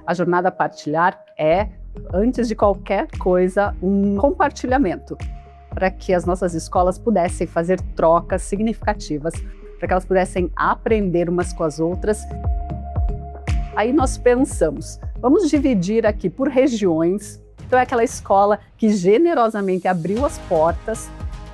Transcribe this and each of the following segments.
A jornada partilhar é, antes de qualquer coisa, um compartilhamento, para que as nossas escolas pudessem fazer trocas significativas, para que elas pudessem aprender umas com as outras. Aí nós pensamos, vamos dividir aqui por regiões. Então é aquela escola que generosamente abriu as portas,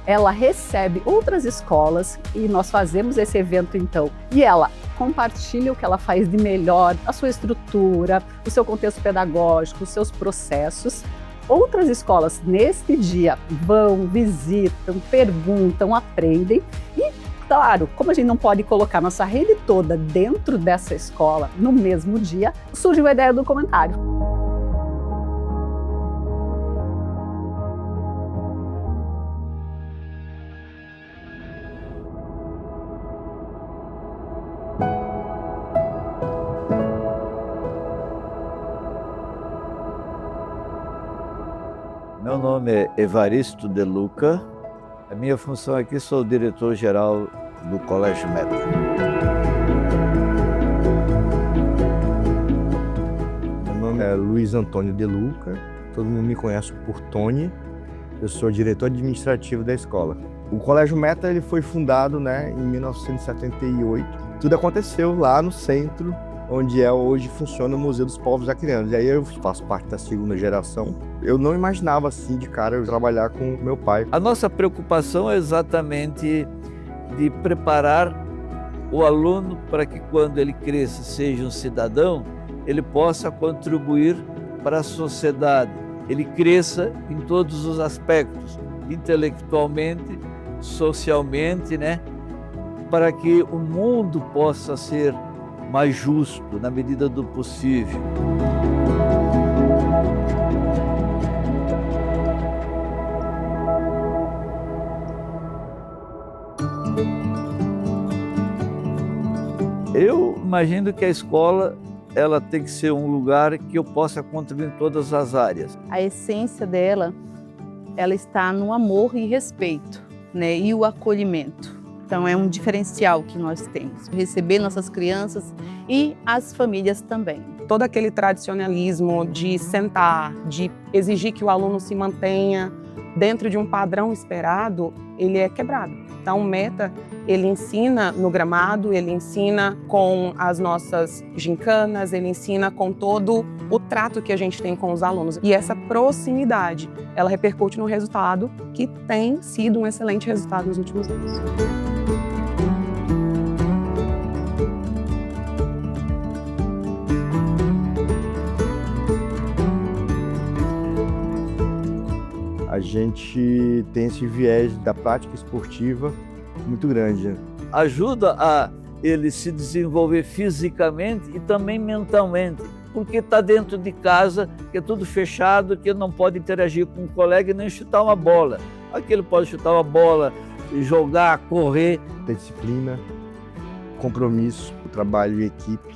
ela recebe outras escolas e nós fazemos esse evento então. E ela compartilha o que ela faz de melhor, a sua estrutura, o seu contexto pedagógico, os seus processos. Outras escolas neste dia vão, visitam, perguntam, aprendem e, claro, como a gente não pode colocar nossa rede toda dentro dessa escola no mesmo dia, surgiu a ideia do comentário. Meu nome é Evaristo De Luca. A minha função aqui, sou o diretor-geral do Colégio Meta. Meu nome é Luiz Antônio De Luca. Todo mundo me conhece por Tony. Eu sou diretor administrativo da escola. O Colégio Meta ele foi fundado, em 1978. Tudo aconteceu lá no centro, onde hoje funciona o Museu dos Povos Acreanos. E aí eu faço parte da segunda geração. Eu não imaginava assim de cara eu trabalhar com meu pai. A nossa preocupação é exatamente de preparar o aluno para que quando ele cresça, seja um cidadão, ele possa contribuir para a sociedade. Ele cresça em todos os aspectos, intelectualmente, socialmente, para que o mundo possa ser mais justo na medida do possível. Eu imagino que a escola ela tem que ser um lugar que eu possa contribuir em todas as áreas. A essência dela, ela está no amor e respeito, e o acolhimento. Então é um diferencial que nós temos, receber nossas crianças e as famílias também. Todo aquele tradicionalismo de sentar, de exigir que o aluno se mantenha dentro de um padrão esperado, ele é quebrado. Então o Meta, ele ensina no gramado, ele ensina com as nossas gincanas, ele ensina com todo o trato que a gente tem com os alunos. E essa proximidade, ela repercute no resultado, que tem sido um excelente resultado nos últimos anos. A gente tem esse viés da prática esportiva muito grande. Ajuda a ele se desenvolver fisicamente e também mentalmente, porque está dentro de casa, que é tudo fechado, que ele não pode interagir com o colega e nem chutar uma bola. Aqui ele pode chutar uma bola, jogar, correr. Ter disciplina, compromisso, o trabalho em equipe.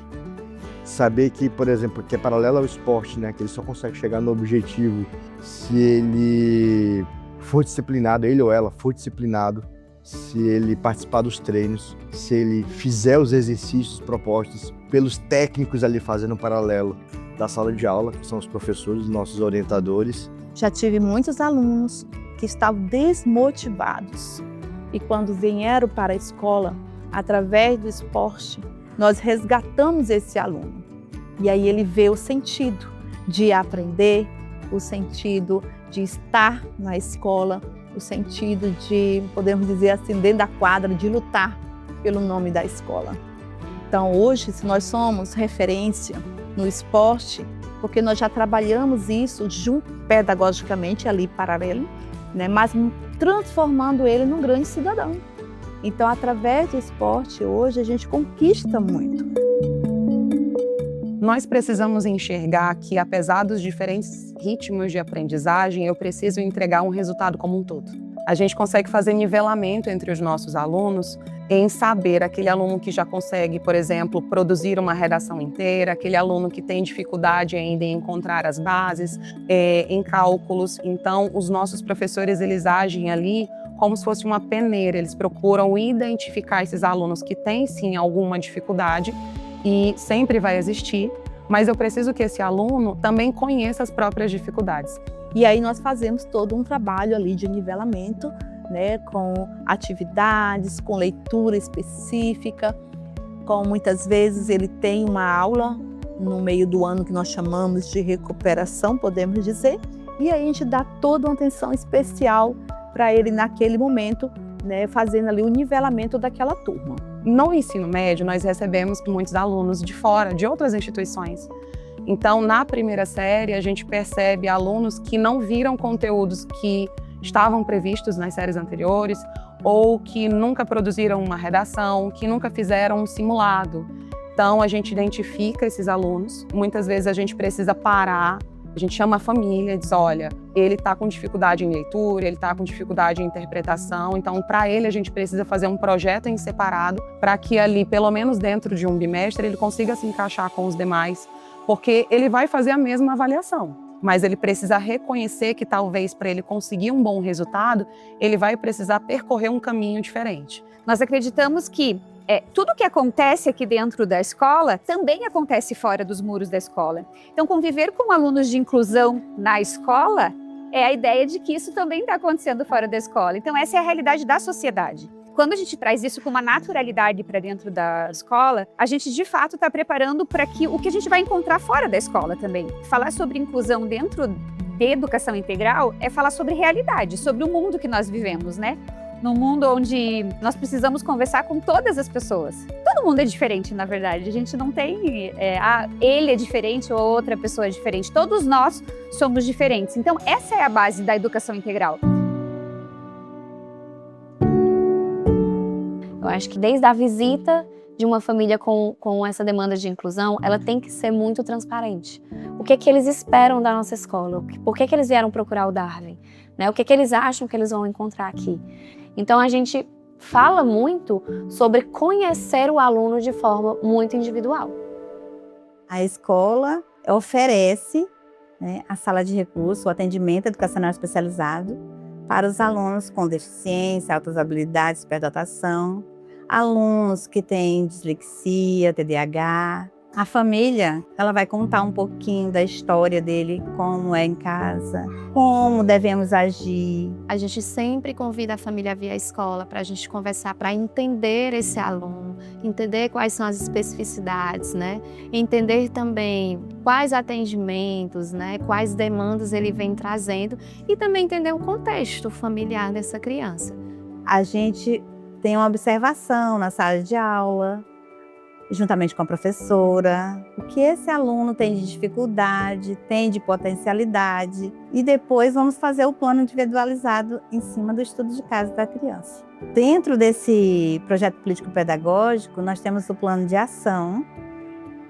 Saber que, por exemplo, que é paralelo ao esporte, que ele só consegue chegar no objetivo se ele for disciplinado, ele ou ela for disciplinado, se ele participar dos treinos, se ele fizer os exercícios propostos pelos técnicos ali fazendo um paralelo da sala de aula, que são os professores, os nossos orientadores. Já tive muitos alunos que estavam desmotivados e quando vieram para a escola, através do esporte, nós resgatamos esse aluno. E aí ele vê o sentido de aprender, o sentido de estar na escola, o sentido de, podemos dizer assim, dentro da quadra, de lutar pelo nome da escola. Então hoje, se nós somos referência no esporte, porque nós já trabalhamos isso pedagogicamente ali paralelo, mas transformando ele num grande cidadão. Então, através do esporte, hoje a gente conquista muito. Nós precisamos enxergar que, apesar dos diferentes ritmos de aprendizagem, eu preciso entregar um resultado como um todo. A gente consegue fazer nivelamento entre os nossos alunos em saber aquele aluno que já consegue, por exemplo, produzir uma redação inteira, aquele aluno que tem dificuldade ainda em encontrar as bases, em cálculos. Então, os nossos professores, eles agem ali como se fosse uma peneira. Eles procuram identificar esses alunos que têm, sim, alguma dificuldade, e sempre vai existir, mas eu preciso que esse aluno também conheça as próprias dificuldades. E aí nós fazemos todo um trabalho ali de nivelamento, né, com atividades, com leitura específica, com muitas vezes ele tem uma aula no meio do ano que nós chamamos de recuperação, podemos dizer, e aí a gente dá toda uma atenção especial para ele naquele momento, né, fazendo ali o nivelamento daquela turma. No ensino médio, nós recebemos muitos alunos de fora, de outras instituições. Então, na primeira série, a gente percebe alunos que não viram conteúdos que estavam previstos nas séries anteriores ou que nunca produziram uma redação, que nunca fizeram um simulado. Então, a gente identifica esses alunos. Muitas vezes a gente precisa parar, a gente chama a família e diz, olha, ele está com dificuldade em leitura, ele está com dificuldade em interpretação, então para ele a gente precisa fazer um projeto em separado para que ali, pelo menos dentro de um bimestre, ele consiga se encaixar com os demais, porque ele vai fazer a mesma avaliação, mas ele precisa reconhecer que talvez para ele conseguir um bom resultado, ele vai precisar percorrer um caminho diferente. Nós acreditamos que tudo que acontece aqui dentro da escola também acontece fora dos muros da escola. Então, conviver com alunos de inclusão na escola é a ideia de que isso também está acontecendo fora da escola. Então, essa é a realidade da sociedade. Quando a gente traz isso com uma naturalidade para dentro da escola, a gente de fato está preparando para que o que a gente vai encontrar fora da escola também. Falar sobre inclusão dentro de educação integral é falar sobre realidade, sobre o mundo que nós vivemos, né? Num mundo onde nós precisamos conversar com todas as pessoas. Todo mundo é diferente, na verdade. A gente não tem ele é diferente ou outra pessoa é diferente. Todos nós somos diferentes. Então, essa é a base da educação integral. Eu acho que desde a visita de uma família com essa demanda de inclusão, ela tem que ser muito transparente. O que é que eles esperam da nossa escola? Por que eles vieram procurar o Darwin? Né? O que é que eles acham que eles vão encontrar aqui? Então, a gente fala muito sobre conhecer o aluno de forma muito individual. A escola oferece, né, a sala de recurso, o atendimento educacional especializado para os alunos com deficiência, altas habilidades, superdotação, alunos que têm dislexia, TDAH. A família, ela vai contar um pouquinho da história dele, como é em casa, como devemos agir. A gente sempre convida a família a vir à escola para a gente conversar, para entender esse aluno, entender quais são as especificidades, né? Entender também quais atendimentos, né? Quais demandas ele vem trazendo e também entender o contexto familiar dessa criança. A gente tem uma observação na sala de aula, juntamente com a professora, o que esse aluno tem de dificuldade, tem de potencialidade, e depois vamos fazer o plano individualizado em cima do estudo de caso da criança. Dentro desse projeto político-pedagógico, nós temos o plano de ação,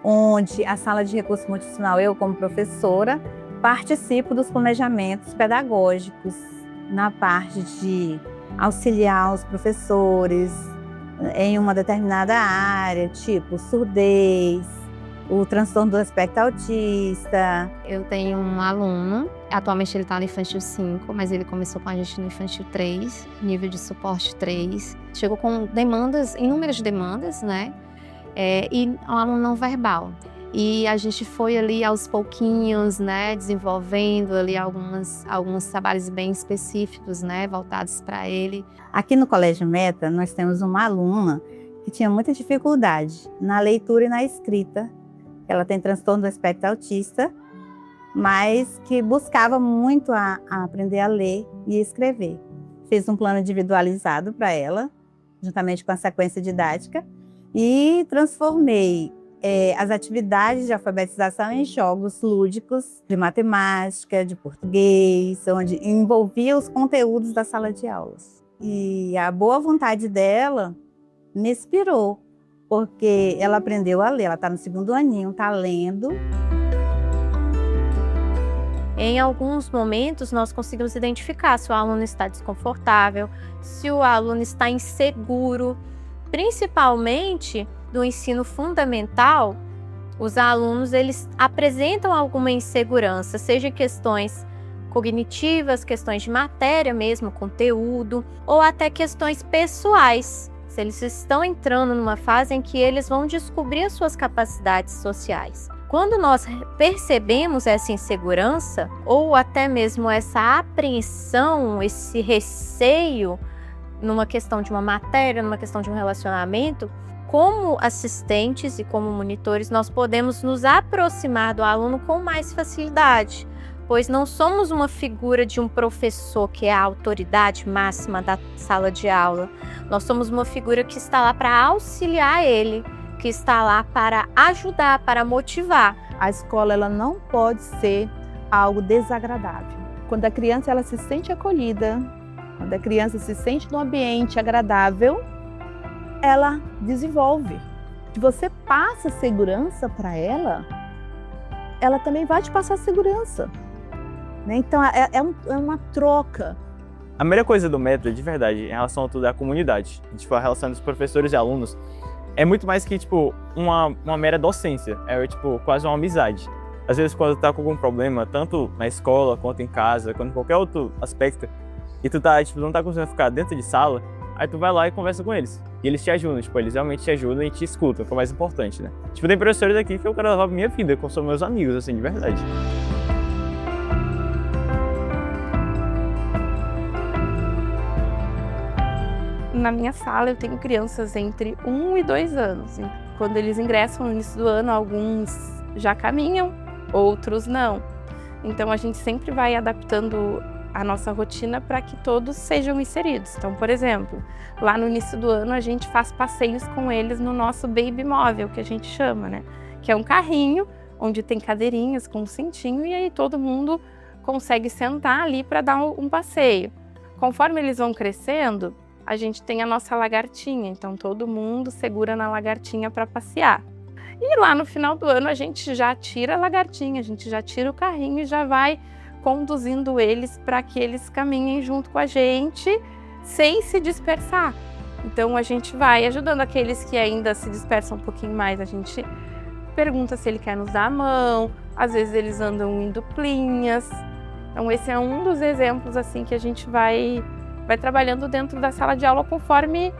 onde a sala de recurso multifuncional, eu como professora, participo dos planejamentos pedagógicos na parte de auxiliar os professores em uma determinada área, tipo surdez, o transtorno do espectro autista. Eu tenho um aluno, atualmente ele está no infantil 5, mas ele começou com a gente no infantil 3, nível de suporte 3. Chegou com demandas, inúmeras demandas, né? E um aluno não verbal. E a gente foi ali aos pouquinhos, né, desenvolvendo ali alguns trabalhos bem específicos, né, voltados para ele. Aqui no Colégio Meta, nós temos uma aluna que tinha muita dificuldade na leitura e na escrita. Ela tem transtorno do espectro autista, mas que buscava muito a aprender a ler e escrever. Fiz um plano individualizado para ela, juntamente com a sequência didática, e transformei as atividades de alfabetização em jogos lúdicos de matemática, de português, onde envolvia os conteúdos da sala de aulas. E a boa vontade dela me inspirou, porque ela aprendeu a ler, ela está no 2º aninho, está lendo. Em alguns momentos, nós conseguimos identificar se o aluno está desconfortável, se o aluno está inseguro, principalmente do ensino fundamental. Os alunos eles apresentam alguma insegurança, seja questões cognitivas, questões de matéria mesmo, conteúdo, ou até questões pessoais. Se eles estão entrando numa fase em que eles vão descobrir as suas capacidades sociais. Quando nós percebemos essa insegurança, ou até mesmo essa apreensão, esse receio numa questão de uma matéria, numa questão de um relacionamento, como assistentes e como monitores, nós podemos nos aproximar do aluno com mais facilidade, pois não somos uma figura de um professor que é a autoridade máxima da sala de aula. Nós somos uma figura que está lá para auxiliar ele, que está lá para ajudar, para motivar. A escola ela não pode ser algo desagradável. Quando a criança ela se sente acolhida, quando a criança se sente num ambiente agradável, ela desenvolve. Se você passa segurança para ela, ela também vai te passar segurança. Né? Então é uma troca. A melhor coisa do método, de verdade, em relação a tudo, é a comunidade. Tipo, a relação dos professores e alunos é muito mais que tipo uma mera docência. É tipo quase uma amizade. Às vezes, quando tu tá com algum problema, tanto na escola, quanto em casa, quanto em qualquer outro aspecto, e tu tá, tipo, não tá conseguindo ficar dentro de sala, aí tu vai lá e conversa com eles. E eles te ajudam, tipo, eles realmente te ajudam e te escutam, que é o mais importante, né? Tipo, tem professores aqui que eu quero levar pra minha vida, que são meus amigos, assim, de verdade. Na minha sala eu tenho crianças entre 1 e 2 anos. Quando eles ingressam no início do ano, alguns já caminham, outros não. Então a gente sempre vai adaptando a nossa rotina para que todos sejam inseridos. Então, por exemplo, lá no início do ano a gente faz passeios com eles no nosso baby móvel, que a gente chama, né? Que é um carrinho onde tem cadeirinhas com um cintinho e aí todo mundo consegue sentar ali para dar um passeio. Conforme eles vão crescendo, a gente tem a nossa lagartinha, então todo mundo segura na lagartinha para passear. E lá no final do ano a gente já tira a lagartinha, a gente já tira o carrinho e já vai conduzindo eles para que eles caminhem junto com a gente sem se dispersar. Então a gente vai ajudando aqueles que ainda se dispersam um pouquinho mais, a gente pergunta se ele quer nos dar a mão, às vezes eles andam em duplinhas. Então esse é um dos exemplos assim que a gente vai trabalhando dentro da sala de aula conforme,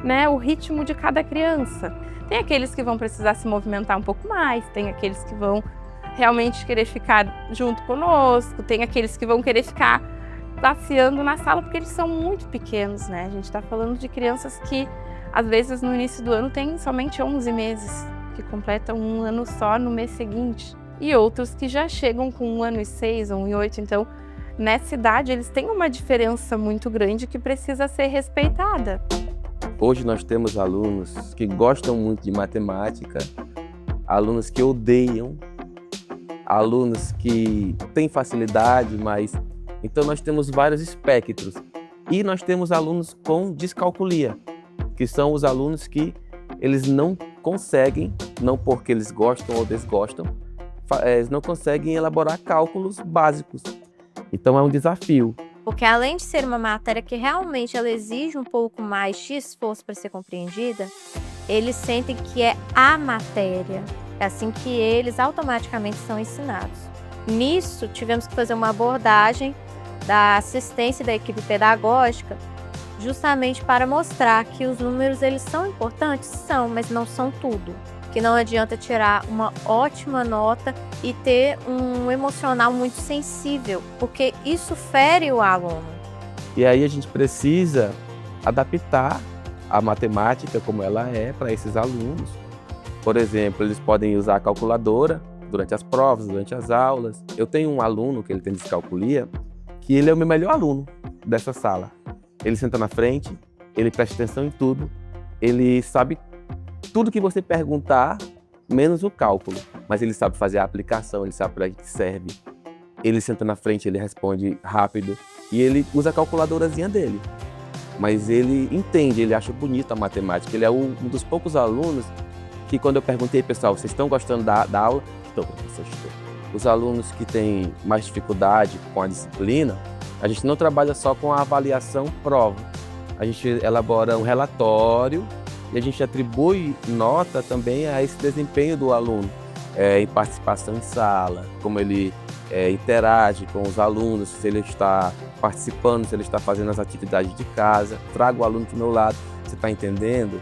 né, o ritmo de cada criança. Tem aqueles que vão precisar se movimentar um pouco mais, tem aqueles que vão realmente querer ficar junto conosco, tem aqueles que vão querer ficar passeando na sala porque eles são muito pequenos, né? A gente está falando de crianças que às vezes no início do ano têm somente 11 meses, que completam um ano só no mês seguinte, e outros que já chegam com 1 ano e 6, 1 e 8, então nessa idade, eles têm uma diferença muito grande que precisa ser respeitada. Hoje nós temos alunos que gostam muito de matemática, alunos que odeiam, alunos que têm facilidade, mas... Então nós temos vários espectros. E nós temos alunos com descalculia, que são os alunos que eles não conseguem, não porque eles gostam ou desgostam, eles não conseguem elaborar cálculos básicos. Então é um desafio. Porque além de ser uma matéria que realmente ela exige um pouco mais de esforço para ser compreendida, eles sentem que é a matéria. É assim que eles automaticamente são ensinados. Nisso, tivemos que fazer uma abordagem da assistência da equipe pedagógica, justamente para mostrar que os números eles são importantes? São, mas não são tudo. Que não adianta tirar uma ótima nota e ter um emocional muito sensível, porque isso fere o aluno. E aí a gente precisa adaptar a matemática como ela é para esses alunos. Por exemplo, eles podem usar a calculadora durante as provas, durante as aulas. Eu tenho um aluno que ele tem descalculia, que ele é o meu melhor aluno dessa sala. Ele senta na frente, ele presta atenção em tudo, ele sabe tudo que você perguntar, menos o cálculo. Mas ele sabe fazer a aplicação, ele sabe para que serve. Ele senta na frente, ele responde rápido e ele usa a calculadorazinha dele. Mas ele entende, ele acha bonito a matemática. Ele é um dos poucos alunos que quando eu perguntei, pessoal, vocês estão gostando da aula? Estou, professor, estou. Os alunos que têm mais dificuldade com a disciplina, a gente não trabalha só com a avaliação prova. A gente elabora um relatório e a gente atribui nota também a esse desempenho do aluno, em participação em sala, como ele interage com os alunos, se ele está participando, se ele está fazendo as atividades de casa. Trago o aluno do meu lado, você está entendendo?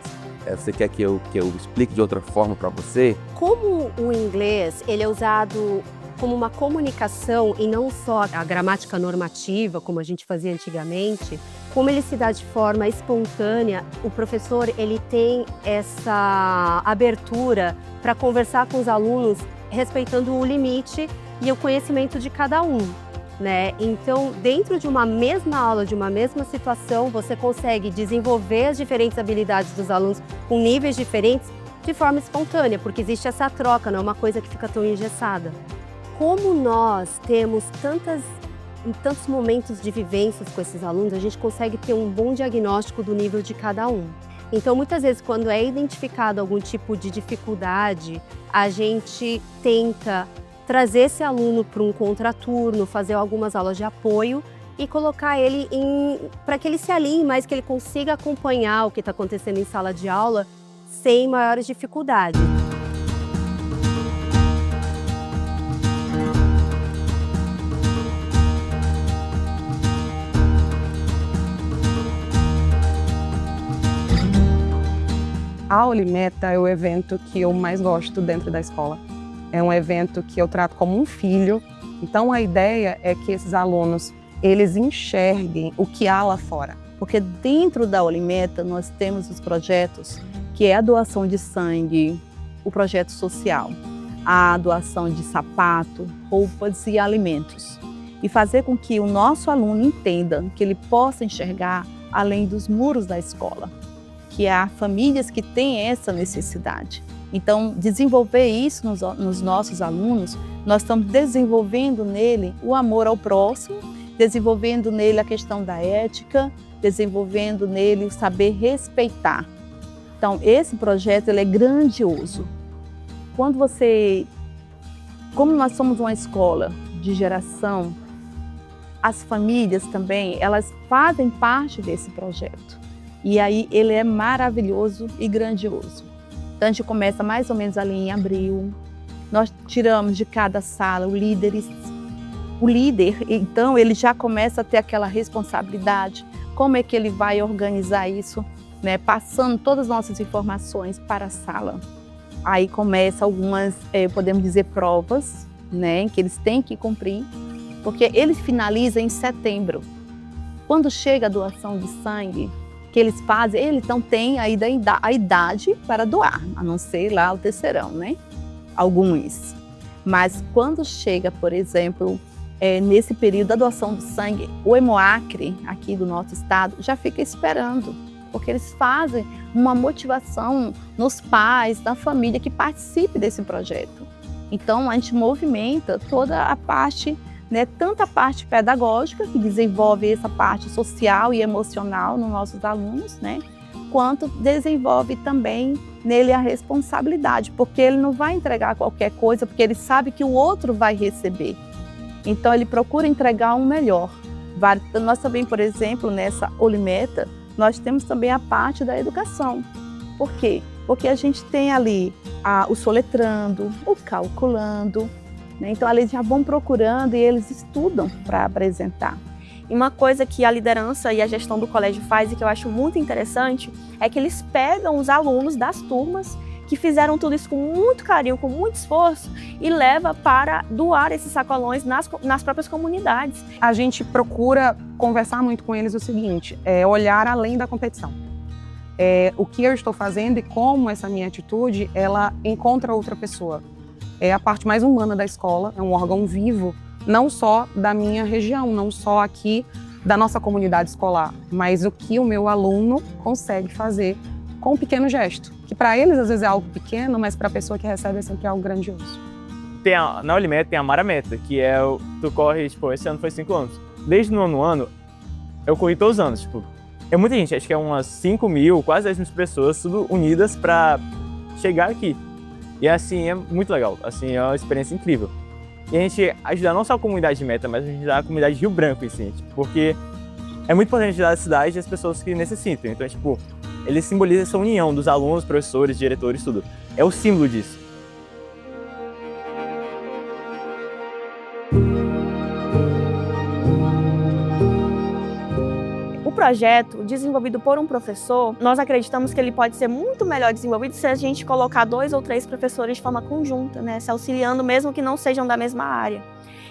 Você quer que eu explique de outra forma para você? Como o inglês ele é usado como uma comunicação e não só a gramática normativa, como a gente fazia antigamente, como ele se dá de forma espontânea, o professor ele tem essa abertura para conversar com os alunos respeitando o limite e o conhecimento de cada um, né? Então, dentro de uma mesma aula, de uma mesma situação, você consegue desenvolver as diferentes habilidades dos alunos com níveis diferentes de forma espontânea, porque existe essa troca, não é uma coisa que fica tão engessada. Como nós temos em tantos momentos de vivências com esses alunos, a gente consegue ter um bom diagnóstico do nível de cada um. Então, muitas vezes, quando é identificado algum tipo de dificuldade, a gente tenta trazer esse aluno para um contraturno, fazer algumas aulas de apoio e colocar ele para que ele se alinhe mais, que ele consiga acompanhar o que está acontecendo em sala de aula sem maiores dificuldades. A Aulimeta é o evento que eu mais gosto dentro da escola. É um evento que eu trato como um filho. Então a ideia é que esses alunos, eles enxerguem o que há lá fora. Porque dentro da Aulimeta nós temos os projetos que é a doação de sangue, o projeto social, a doação de sapato, roupas e alimentos. E fazer com que o nosso aluno entenda que ele possa enxergar além dos muros da escola, que há famílias que têm essa necessidade. Então, desenvolver isso nos nossos alunos, nós estamos desenvolvendo nele o amor ao próximo, desenvolvendo nele a questão da ética, desenvolvendo nele o saber respeitar. Então, esse projeto ele é grandioso. Como nós somos uma escola de geração, as famílias também, elas fazem parte desse projeto. E aí ele é maravilhoso e grandioso. Então a gente começa mais ou menos ali em abril. Nós tiramos de cada sala o líder, então ele já começa a ter aquela responsabilidade. Como é que ele vai organizar isso, né? Passando todas as nossas informações para a sala. Aí começa algumas, podemos dizer, provas, né? Que eles têm que cumprir, porque ele finaliza em setembro. Quando chega a doação de sangue, que eles fazem, eles não têm ainda a idade para doar, a não ser lá o terceirão, né? Alguns. Mas quando chega, por exemplo, nesse período da doação do sangue, o Hemoacre, aqui do nosso estado, já fica esperando, porque eles fazem uma motivação nos pais, na família que participe desse projeto. Então, a gente movimenta toda a parte, né, tanto a parte pedagógica, que desenvolve essa parte social e emocional nos nossos alunos, né, quanto desenvolve também nele a responsabilidade, porque ele não vai entregar qualquer coisa, porque ele sabe que o outro vai receber. Então, ele procura entregar um melhor. Nós também, por exemplo, nessa Aulimeta, nós temos também a parte da educação. Por quê? Porque a gente tem ali o soletrando, o calculando, né? Então, eles já vão procurando e eles estudam para apresentar. E uma coisa que a liderança e a gestão do colégio faz e que eu acho muito interessante é que eles pegam os alunos das turmas que fizeram tudo isso com muito carinho, com muito esforço e leva para doar esses sacolões nas próprias comunidades. A gente procura conversar muito com eles o seguinte, olhar além da competição. O que eu estou fazendo e como essa minha atitude, ela encontra outra pessoa. É a parte mais humana da escola, é um órgão vivo, não só da minha região, não só aqui da nossa comunidade escolar, mas o que o meu aluno consegue fazer com um pequeno gesto, que para eles às vezes é algo pequeno, mas para a pessoa que recebe é sempre algo grandioso. Na Aulimeta tem a Marameta, que tu corre, esse ano foi 5 anos. Desde o 9º ano, eu corri todos os anos, é muita gente, acho que é umas 5.000, quase 10.000 pessoas, tudo unidas para chegar aqui. E assim, é muito legal, assim, é uma experiência incrível. E a gente ajudar não só a comunidade de Meta, mas a gente ajudar a comunidade de Rio Branco, assim, porque é muito importante ajudar a cidade e as pessoas que necessitam. Então, ele simboliza essa união dos alunos, professores, diretores, tudo. É o símbolo disso. O projeto desenvolvido por um professor, nós acreditamos que ele pode ser muito melhor desenvolvido se a gente colocar 2 ou 3 professores de forma conjunta, né, se auxiliando mesmo que não sejam da mesma área.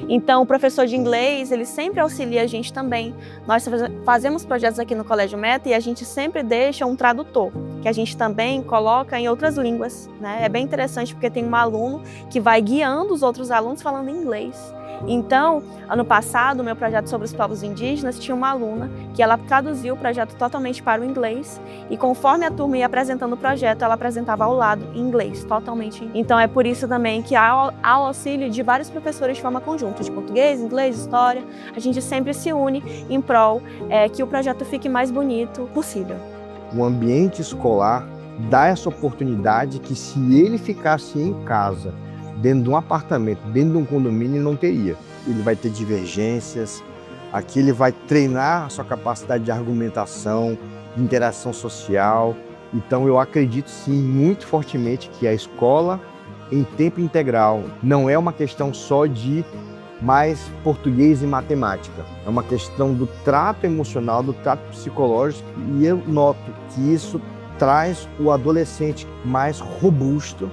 Então, o professor de inglês, ele sempre auxilia a gente também. Nós fazemos projetos aqui no Colégio Meta e a gente sempre deixa um tradutor, que a gente também coloca em outras línguas, né? É bem interessante porque tem um aluno que vai guiando os outros alunos falando inglês. Então, ano passado, o meu projeto sobre os povos indígenas tinha uma aluna que ela traduziu o projeto totalmente para o inglês e conforme a turma ia apresentando o projeto, ela apresentava ao lado em inglês, totalmente. Então, é por isso também que há o auxílio de vários professores de forma conjunta, de português, inglês, história. A gente sempre se une em prol que o projeto fique mais bonito possível. O ambiente escolar dá essa oportunidade que se ele ficasse em casa, dentro de um apartamento, dentro de um condomínio, ele não teria. Ele vai ter divergências, aqui ele vai treinar a sua capacidade de argumentação, de interação social. Então eu acredito sim, muito fortemente, que a escola em tempo integral não é uma questão só de mais português e matemática. É uma questão do trato emocional, do trato psicológico, e eu noto que isso traz o adolescente mais robusto,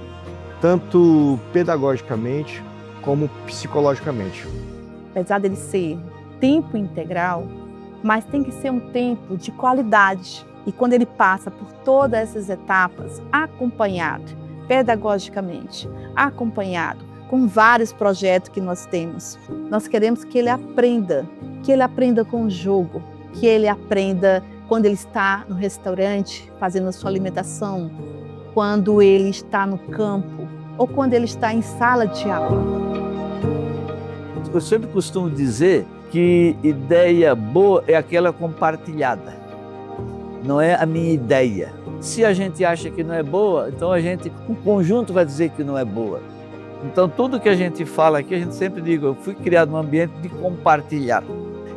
tanto pedagogicamente como psicologicamente. Apesar dele ser tempo integral, mas tem que ser um tempo de qualidade. E quando ele passa por todas essas etapas, acompanhado pedagogicamente, acompanhado com vários projetos que nós temos, nós queremos que ele aprenda com o jogo, que ele aprenda quando ele está no restaurante fazendo a sua alimentação, quando ele está no campo ou quando ele está em sala de aula. Eu sempre costumo dizer que ideia boa é aquela compartilhada, não é a minha ideia. Se a gente acha que não é boa, então o conjunto vai dizer que não é boa. Então tudo que a gente fala aqui, a gente sempre diz, eu fui criado num ambiente de compartilhar.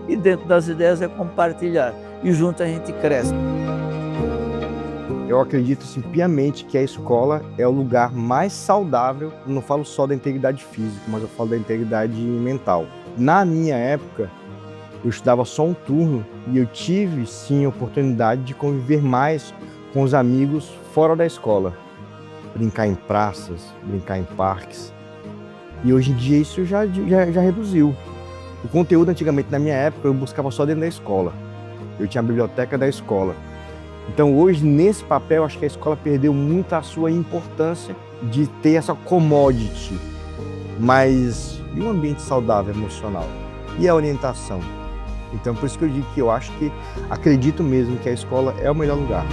E dentro das ideias é compartilhar. E junto a gente cresce. Eu acredito assim, piamente que a escola é o lugar mais saudável, não falo só da integridade física, mas eu falo da integridade mental. Na minha época, eu estudava só um turno e eu tive sim a oportunidade de conviver mais com os amigos fora da escola. Brincar em praças, brincar em parques. E hoje em dia isso já reduziu. O conteúdo antigamente, na minha época, eu buscava só dentro da escola. Eu tinha a biblioteca da escola. Então hoje, nesse papel, acho que a escola perdeu muito a sua importância de ter essa commodity. Mas e um ambiente saudável emocional? E a orientação? Então por isso que eu digo que eu acredito mesmo que a escola é o melhor lugar.